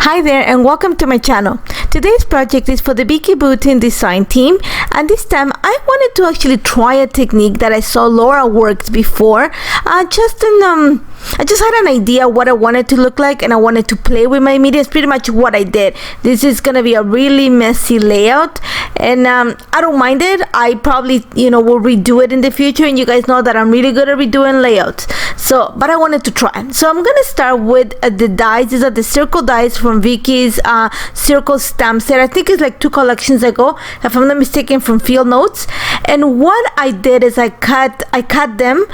Hi there and welcome to my channel. Today's project is for the VICKI BOUTIN design team, and this time I wanted to actually try a technique that I saw Laura worked before. I just had an idea what I wanted to look like and I wanted to play with my media. It's pretty much what I did. This is gonna be a really messy layout and I don't mind it. I probably will redo it in the future, and you guys know that I'm really good at redoing layouts. But I wanted to try. So I'm gonna start with the dies. These are the circle dies from Vicky's circle stamp set. I think it's like 2 collections ago, if I'm not mistaken, from Field Notes. And what I did is I cut them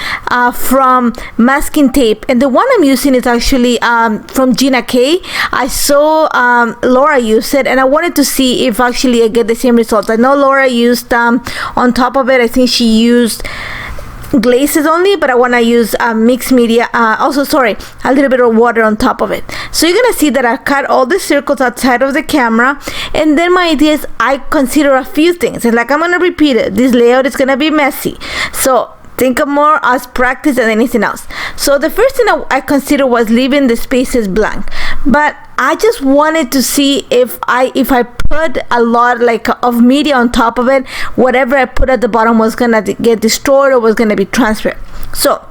from masking tape, and the one I'm using is actually from Gina K. I saw Laura use it, and I wanted to see if actually I get the same result. I know Laura used on top of it, I think she used glazes only, but I want to use mixed media, a little bit of water on top of it. So you're gonna see that I cut all the circles outside of the camera, and then my idea is I consider a few things, and like I'm gonna repeat it, this layout is gonna be messy, so think of more as practice than anything else. So the first thing I considered was leaving the spaces blank, but I just wanted to see if I put a lot of media on top of it, whatever I put at the bottom was gonna get destroyed or was gonna be transferred. So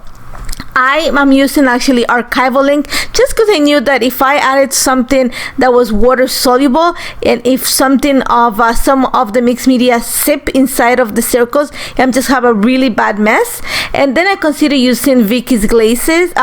I'm using actually archival ink, just because I knew that if I added something that was water soluble, and if something of some of the mixed media sip inside of the circles, I'm just have a really bad mess. And then I consider using Vicky's glazes,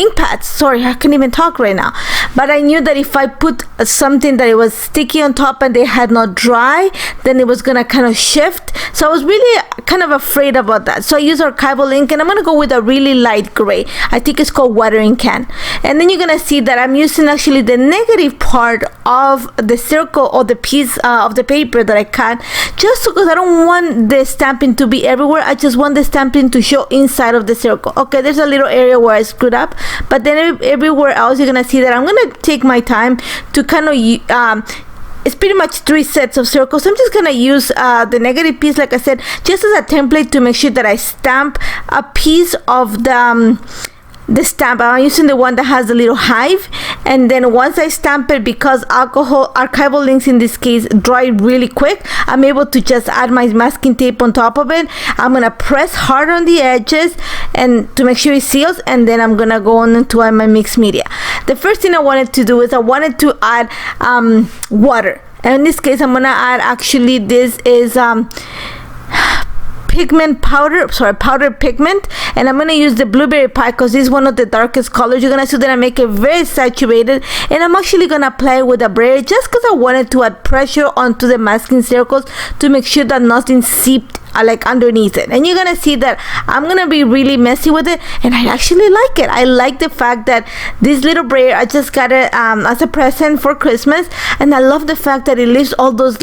ink pads. Sorry, I can't even talk right now. But I knew that if I put something that it was sticky on top and they had not dry, then it was gonna kind of shift. So I was really kind of afraid about that. So I use archival ink, and I'm gonna go with a really light gray. I think it's called watering can. And then you're gonna see that I'm using actually the negative part of the circle or the piece of the paper that I cut, just because I don't want the stamping to be everywhere. I just want the stamping to show inside of the circle. Okay, there's a little area where I screwed up, but then everywhere else you're gonna see that I'm gonna take my time to kind of it's pretty much 3 sets of circles. I'm just gonna use the negative piece, like I said, just as a template to make sure that I stamp a piece of the stamp. I'm using the one that has the little hive, and then once I stamp it, because archival inks in this case dry really quick, I'm able to just add my masking tape on top of it. I'm gonna press hard on the edges and to make sure it seals, and then I'm gonna go on into my mixed media. The first thing I wanted to do is I wanted to add water, and in this case I'm gonna add, actually this is powder pigment, and I'm gonna use the blueberry pie because this is one of the darkest colors. You're gonna see that I make it very saturated, and I'm actually gonna apply it with a brayer just because I wanted to add pressure onto the masking circles to make sure that nothing seeped underneath it. And you're gonna see that I'm gonna be really messy with it, and I actually like it. I like the fact that this little brayer, I just got it as a present for Christmas, and I love the fact that it leaves all those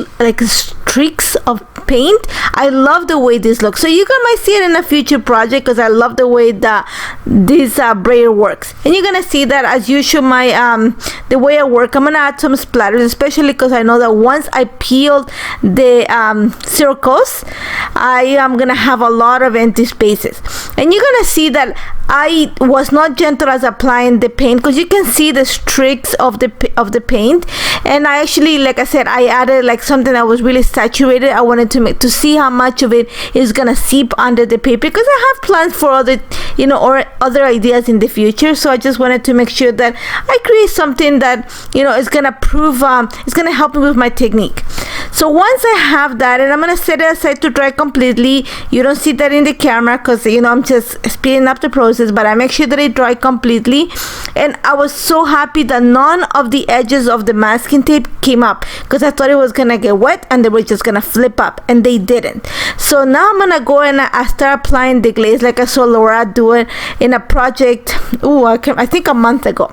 streaks of paint. I love the way this looks. So you guys might see it in a future project because I love the way that this brayer works. And you're gonna see that, as usual, my the way I work, I'm gonna add some splatters, especially because I know that once I peel the circles, I am gonna have a lot of empty spaces. And you're gonna see that I was not gentle as applying the paint, because you can see the streaks of the paint. And I actually, like I said, I added something that was really saturated. I wanted to see how much of it is gonna seep under the paper, because I have plans for other or other ideas in the future. So I just wanted to make sure that I create something that is gonna prove it's gonna help me with my technique. So once I have that, and I'm gonna set it aside to dry completely. You don't see that in the camera because I'm just speeding up the process, but I make sure that it dry completely. And I was so happy that none of the edges of the masking tape came up, because I thought it was gonna get wet and they were just gonna flip up, and they didn't. So now I'm gonna go and I start applying the glaze like I saw Laura do it in a project I think a month ago.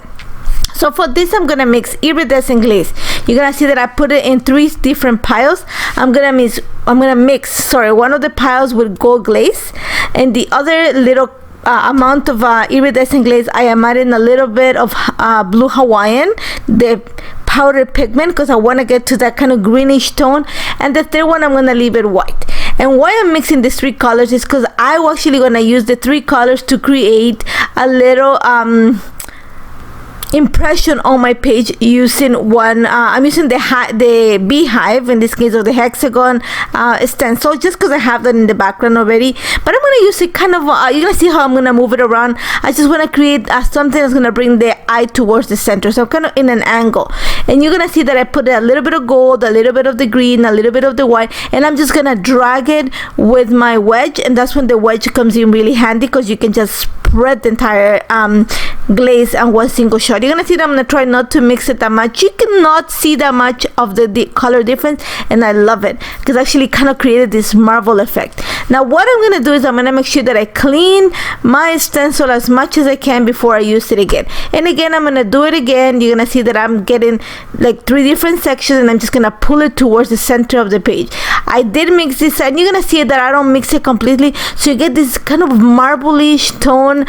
So for this, I'm gonna mix iridescent glaze. You're gonna see that I put it in 3 different piles. I'm gonna mix one of the piles with gold glaze, and the other little amount of iridescent glaze, I am adding a little bit of blue Hawaiian, the powder pigment, because I want to get to that kind of greenish tone. And the third one, I'm gonna leave it white. And why I'm mixing these 3 colors is because I'm actually gonna use the 3 colors to create a little impression on my page using one I'm using the beehive, in this case, of the hexagon stencil, just because I have that in the background already. But I'm going to use it kind of you're going to see how I'm going to move it around. I just want to create something that's going to bring the eye towards the center, so I'm kind of in an angle. And you're going to see that I put a little bit of gold, a little bit of the green, a little bit of the white, and I'm just going to drag it with my wedge. And that's when the wedge comes in really handy, because you can just spread the entire glaze on one single shot. You're gonna see that I'm gonna try not to mix it that much. You cannot see that much of the color difference, and I love it because actually kind of created this marble effect. Now what I'm gonna do is I'm gonna make sure that I clean my stencil as much as I can before I use it again. And again, I'm gonna do it again. You're gonna see that I'm getting like 3 different sections, and I'm just gonna pull it towards the center of the page. I did mix this, and you're gonna see that I don't mix it completely, so you get this kind of marble-ish tone,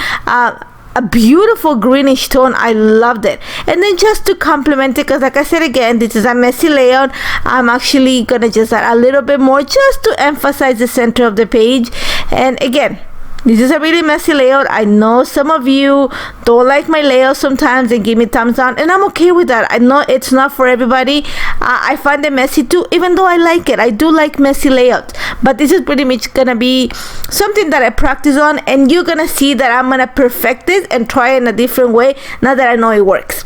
a beautiful greenish tone. I loved it. And then just to complement it, because like I said again, this is a messy layout, I'm actually gonna just add a little bit more just to emphasize the center of the page. And again, this is a really messy layout. I know some of you don't like my layout sometimes and give me thumbs down, and I'm okay with that. I know it's not for everybody. I find it messy too, even though I like it. I do like messy layouts, but this is pretty much gonna be something that I practice on, and you're gonna see that I'm gonna perfect this and try it in a different way now that I know it works.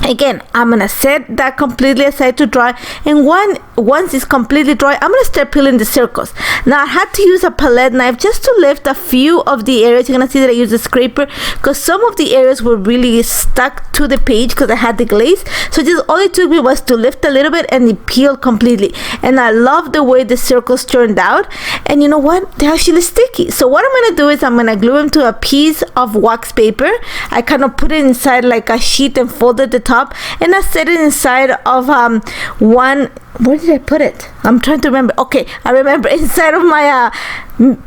Again, I'm gonna set that completely aside to dry, and once it's completely dry, I'm gonna start peeling the circles. Now I had to use a palette knife just to lift a few of the areas. You're gonna see that I used a scraper because some of the areas were really stuck to the page because I had the glaze. So just all it took me was to lift a little bit and it peeled completely. And I love the way the circles turned out. And you know what? They're actually sticky. So what I'm gonna do is I'm gonna glue them to a piece of wax paper. I kind of put it inside like a sheet and folded the top, and I set it inside of one. Where did I put it? I'm trying to remember. Okay, I remember, inside of my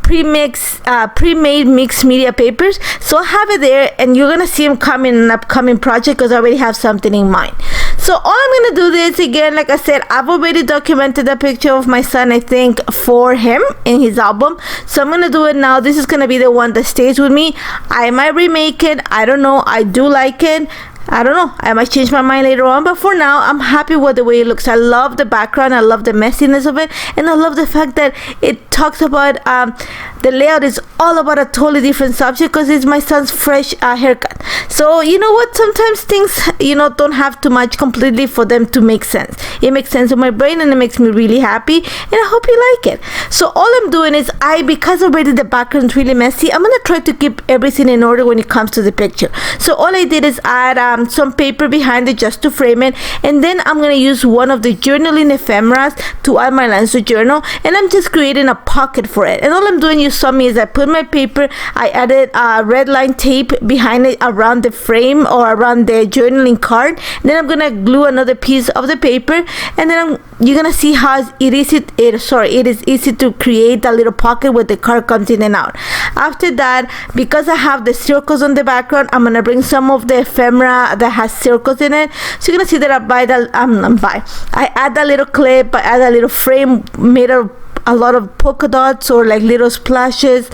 pre-made mixed media papers. So I have it there, and you're gonna see them come in an upcoming project because I already have something in mind. So all I'm gonna do this again, like I said, I've already documented a picture of my son, I think, for him in his album. So I'm gonna do it now. This is gonna be the one that stays with me. I might remake it. I don't know. I do like it. I don't know, I might change my mind later on, but for now I'm happy with the way it looks. I love the background, I love the messiness of it, and I love the fact that it talks about the layout is all about a totally different subject because it's my son's fresh haircut. So you know what, sometimes things, you know, don't have too much completely for them to make sense. It makes sense in my brain and it makes me really happy, and I hope you like it. So all I'm doing is because already the background is really messy, I'm gonna try to keep everything in order when it comes to the picture. So all I did is add some paper behind it just to frame it, and then I'm gonna use one of the journaling ephemeras to add my lines to journal, and I'm just creating a pocket for it. And all I'm doing, you saw me, is I put my paper, I added red line tape behind it around the frame or around the journaling card. Then I'm gonna glue another piece of the paper, and then you're gonna see how it is easy to create a little pocket where the card comes in and out. After that, because I have the circles on the background, I'm gonna bring some of the ephemera that has circles in it. So you're gonna see that I add a little clip, I add a little frame made of a lot of polka dots or like little splashes.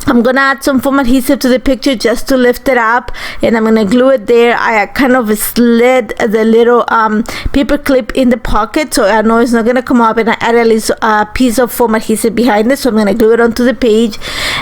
I'm gonna add some foam adhesive to the picture just to lift it up, and I'm gonna glue it there. I kind of slid the little paper clip in the pocket so I know it's not gonna come up, and I added a piece of foam adhesive behind it, so I'm gonna glue it onto the page.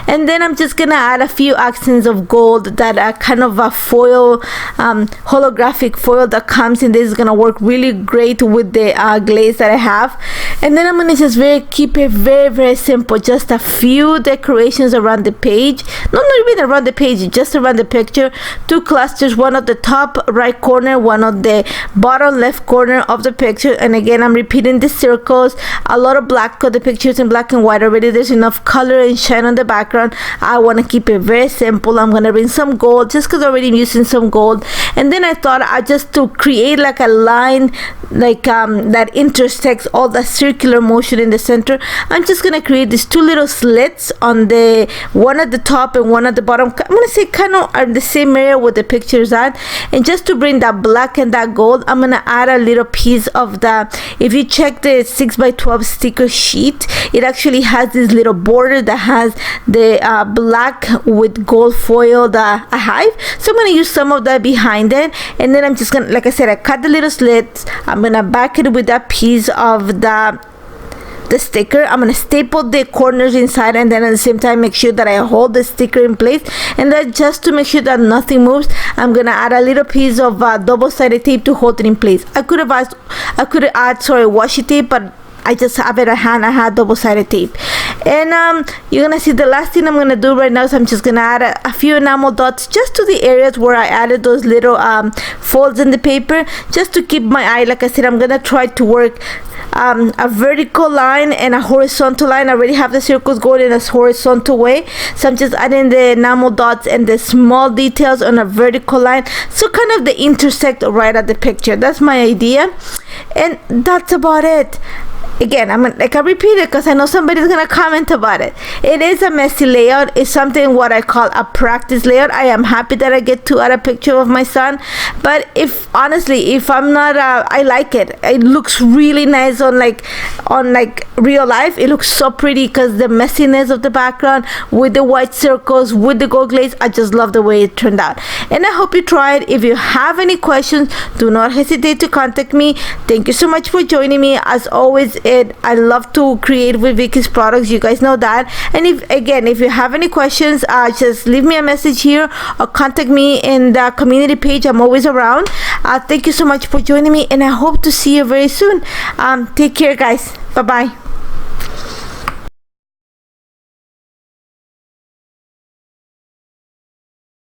And then I'm just gonna add a few accents of gold that are kind of a foil, holographic foil that comes in. This is gonna work really great with the glaze that I have. And then I'm gonna just keep it very, very simple, just a few decorations around the page, not even around the page, just around the picture. 2 clusters, one at the top right corner, one on the bottom left corner of the picture. And again, I'm repeating the circles, a lot of black because the picture is in black and white already. There's enough color and shine on the background. I want to keep it very simple. I'm going to bring some gold just because already I'm using some gold. and then I thought I just to create like a line like that intersects all the circular motion in the center, I'm just gonna create these two little slits on the one at the top and one at the bottom. I'm gonna say kind of are the same area where the pictures at, and just to bring that black and that gold, I'm gonna add a little piece of the, if you check the 6x12 sticker sheet, it actually has this little border that has the black with gold foil, the hive. So I'm gonna use some of that behind it, and then I'm just gonna, like I said, I cut the little slits. I'm gonna back it with that piece of the sticker. I'm gonna staple the corners inside, and then at the same time make sure that I hold the sticker in place. And then just to make sure that nothing moves, I'm gonna add a little piece of double-sided tape to hold it in place. I could add washi tape, but I just have it at hand. I had double-sided tape. And you're gonna see the last thing I'm gonna do right now is I'm just gonna add a few enamel dots just to the areas where I added those little folds in the paper, just to keep my eye. Like I said, I'm gonna try to work a vertical line and a horizontal line. I already have the circles going in a horizontal way, so I'm just adding the enamel dots and the small details on a vertical line, so kind of they intersect right at the picture. That's my idea, and that's about it. Again, I repeat it because I know somebody's gonna comment about it. It is a messy layout. It's something what I call a practice layout. I am happy that I get to add a picture of my son, but if I'm not I like it. It looks really nice on real life. It looks so pretty because the messiness of the background with the white circles with the gold glaze, I just love the way it turned out, and I hope you try it. If you have any questions, do not hesitate to contact me. Thank you so much for joining me. As always, I love to create with Vicky's products. You guys know that. And if you have any questions, just leave me a message here or contact me in the community page. I'm always around. Thank you so much for joining me, and I hope to see you very soon. Take care, guys. Bye bye.